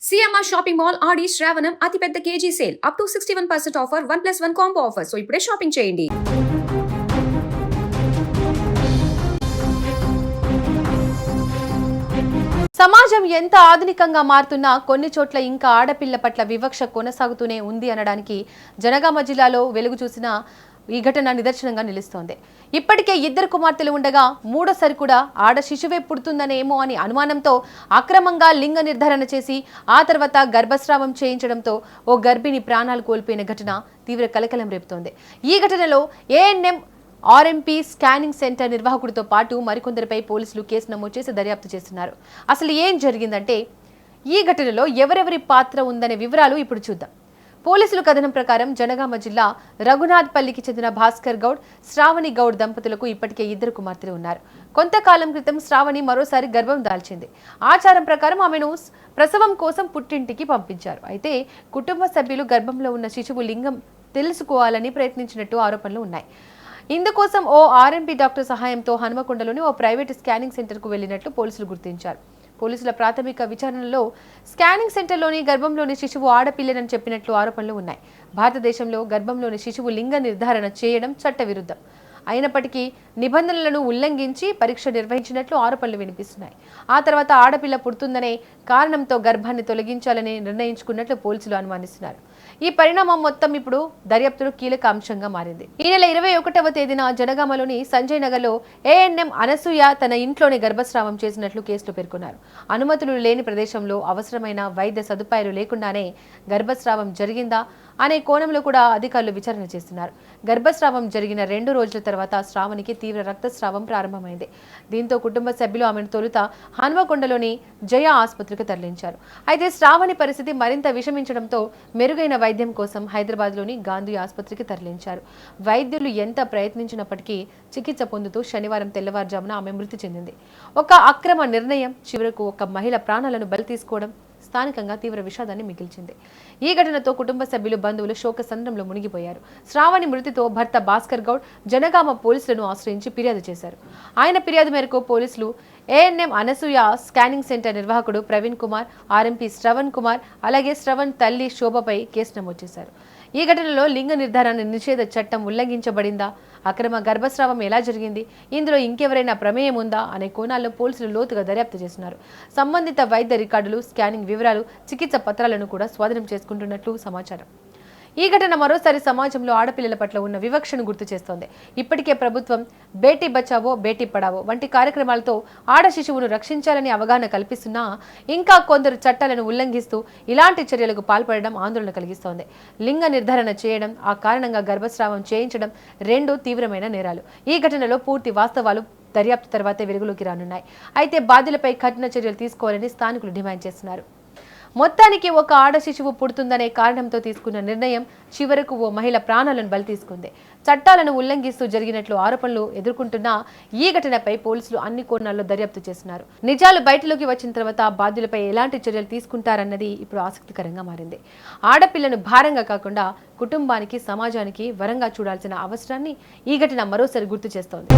CMR shopping mall ఆడి శ్రావణం అతిపెద్ద KG sale up to 61% offer 1+1 combo offer. So ఇప్పుడే shopping చేయండి. సమాజం ఎంత ఆధునికంగా మారుతున్నా కొన్ని చోట్ల ఇంకా ఆడపిల్ల పట్ల వివక్ష కొనసాగుతూనే ఉంది అనడానికి జనగామ జిల్లాలో వెలుగు చూసిన ఈ ఘటన నిదర్శనంగా నిలుస్తోంది. ఇప్పటికే 2 కుమార్తెలు ఉండగా మూడోసారి కూడా ఆడ శిశువే పుడుతుందనేమో అని అనుమానంతో అక్రమంగా లింగ నిర్ధారణ చేసి ఆ తర్వాత గర్భస్రావం చేయించడంతో ఓ గర్భిణి ప్రాణాలు కోల్పోయిన ఘటన తీవ్ర కలకలం రేపుతోంది. ఈ ఘటనలో ఏఎన్ఎం ఆర్ఎంపీ స్కానింగ్ సెంటర్ నిర్వాహకుడితో పాటు మరికొందరిపై పోలీసులు కేసు నమోదు చేసి దర్యాప్తు చేస్తున్నారు. అసలు ఏం జరిగిందంటే ఈ ఘటనలో ఎవరెవరి పాత్ర ఉందనే వివరాలు ఇప్పుడు చూద్దాం. పోలీసుల కథనం ప్రకారం జనగామ జిల్లా రఘునాథ్పల్లికి చెందిన భాస్కర్ గౌడ్, శ్రావణి గౌడ్ దంపతులకు ఇప్పటికే 2 కుమార్తెలు ఉన్నారు. కొంతకాలం క్రితం శ్రావణి మరోసారి గర్భం దాల్చింది. ఆచారం ప్రకారం ఆమెను ప్రసవం కోసం పుట్టింటికి పంపించారు. అయితే కుటుంబ సభ్యులు గర్భంలో ఉన్న శిశువు లింగం తెలుసుకోవాలని ప్రయత్నించినట్టు ఆరోపణలు ఉన్నాయి. ఇందుకోసం ఓ ఆర్ఎంపీ డాక్టర్ సహాయంతో హనుమకొండలోని ఓ ప్రైవేట్ స్కానింగ్ సెంటర్కు వెళ్లినట్లు పోలీసులు గుర్తించారు. పోలీసుల ప్రాథమిక విచారణలో స్కానింగ్ సెంటర్లోని గర్భంలోని శిశువు ఆడపిల్లనని చెప్పినట్లు ఆరోపణలు ఉన్నాయి. భారతదేశంలో గర్భంలోని శిశువు లింగ నిర్ధారణ చేయడం చట్టవిరుద్ధం. అయినప్పటికీ నిబంధనలను ఉల్లంఘించి పరీక్ష నిర్వహించినట్లు ఆరోపణలు వినిపిస్తున్నాయి. ఆ తర్వాత ఆడపిల్ల పుడుతుందనే కారణంతో గర్భాన్ని తొలగించాలని నిర్ణయించుకున్నట్లు పోలీసులు అనుమానిస్తున్నారు. ఈ పరిణామం మొత్తం ఇప్పుడు దర్యాప్తులో కీలక అంశంగా మారింది. ఈ నెల 21వ తేదీన జనగామలోని సంజయ్ నగర్లో ఏఎన్ఎం అనసూయ తన ఇంట్లోనే గర్భస్రావం చేసినట్లు కేసులో పేర్కొన్నారు. అనుమతులు లేని ప్రదేశంలో అవసరమైన వైద్య సదుపాయాలు లేకుండానే గర్భస్రావం జరిగిందా అనే కోణంలో కూడా అధికారులు విచారణ చేస్తున్నారు. గర్భస్రావం జరిగిన 2 రోజుల తర్వాత శ్రావణికి తీవ్ర రక్తస్రావం ప్రారంభమైంది. దీంతో కుటుంబ సభ్యులు ఆమెను తొలుత హన్మకొండలోని జయ ఆసుపత్రికి తరలించారు. అయితే శ్రావణి పరిస్థితి మరింత విషమించడంతో మెరుగైన వైద్యం కోసం హైదరాబాద్లోని గాంధీ ఆసుపత్రికి తరలించారు. వైద్యులు ఎంత ప్రయత్నించినప్పటికీ చికిత్స పొందుతూ శనివారం తెల్లవారుజామున ఆమె మృతి చెందింది. ఒక అక్రమ నిర్ణయం చివరకు ఒక మహిళ ప్రాణాలను బలి తీసుకోవడం స్థానికంగా తీవ్ర విషాదాన్ని మిగిల్చింది. ఈ ఘటనతో కుటుంబ సభ్యులు, బంధువులు శోకసంద్రంలో మునిగిపోయారు. శ్రావణి మృతితో భర్త భాస్కర్ గౌడ్ జనగామ పోలీసులను ఆశ్రయించి ఫిర్యాదు చేశారు. ఆయన ఫిర్యాదు మేరకు పోలీసులు ఏఎన్ఎం అనసూయ స్కానింగ్ సెంటర్ నిర్వాహకుడు ప్రవీణ్ కుమార్, ఆర్ఎంపీ శ్రవణ్ కుమార్, అలాగే శ్రవణ్ తల్లి శోభపై కేసు నమోదు చేశారు. ఈ ఘటనలో లింగ నిర్ధారణ నిషేధ చట్టం ఉల్లంఘించబడిందా, అక్రమ గర్భస్రావం ఎలా జరిగింది, ఇందులో ఇంకెవరైనా ప్రమేయం ఉందా అనే కోణాల్లో పోలీసులు లోతుగా దర్యాప్తు చేస్తున్నారు. సంబంధిత వైద్య రికార్డులు, స్కానింగ్ వివరాలు, చికిత్స పత్రాలను కూడా స్వాధీనం చేసుకుంటున్నట్లు సమాచారం. ఈ ఘటన మరోసారి సమాజంలో ఆడపిల్లల పట్ల ఉన్న వివక్షను గుర్తు చేస్తోంది. ఇప్పటికే ప్రభుత్వం బేటీ బచావో బేటీ పడావో వంటి కార్యక్రమాలతో ఆడ శిశువును రక్షించాలని అవగాహన కల్పిస్తున్నా ఇంకా కొందరు చట్టాలను ఉల్లంఘిస్తూ ఇలాంటి చర్యలకు పాల్పడడం ఆందోళన కలిగిస్తోంది. లింగ నిర్ధారణ చేయడం, ఆ కారణంగా గర్భస్రావం చేయించడం 2 తీవ్రమైన నేరాలు. ఈ ఘటనలో పూర్తి వాస్తవాలు దర్యాప్తు తర్వాతే వెలుగులోకి రానున్నాయి. అయితే బాధ్యులపై కఠిన చర్యలు తీసుకోవాలని స్థానికులు డిమాండ్ చేస్తున్నారు. మొత్తానికి ఒక ఆడ శిశువు పుడుతుందనే కారణంతో తీసుకున్న నిర్ణయం చివరకు ఓ మహిళ ప్రాణాలను బలి తీసుకుంది. చట్టాలను ఉల్లంఘిస్తూ జరిగినట్లు ఆరోపణలు ఎదుర్కొంటున్న ఈ ఘటనపై పోలీసులు అన్ని కోణాల్లో దర్యాప్తు చేస్తున్నారు. నిజాలు బయటలోకి వచ్చిన తర్వాత బాధ్యులపై ఎలాంటి చర్యలు తీసుకుంటారన్నది ఇప్పుడు ఆసక్తికరంగా మారింది. ఆడపిల్లను భారంగా కాకుండా కుటుంబానికి, సమాజానికి వరంగా చూడాల్సిన అవసరాన్ని ఈ ఘటన మరోసారి గుర్తు చేస్తోంది.